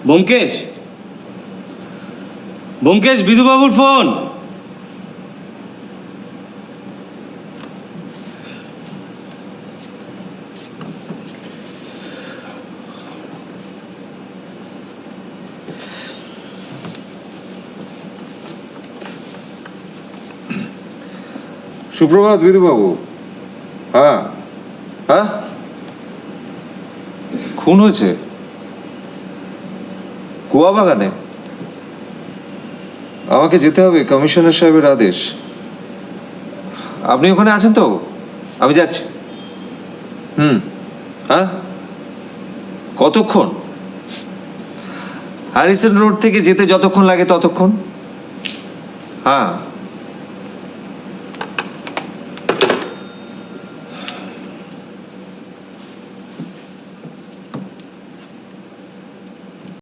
Byomkesh, Byomkesh, বিধুবাবুর phone. সুপ্রভাত বিধুবাবু। হ্যাঁ হ্যাঁ, খুন হয়েছে কুয়া বাগানে। আমাকে যেতে হবে, কমিশনার সাহেবের আদেশ। আপনি ওখানে আছেন তো? আমি যাচ্ছি। হ্যাঁ, কতক্ষণ? হ্যারিসন রোড থেকে যেতে যতক্ষণ লাগে ততক্ষণ। হ্যাঁ।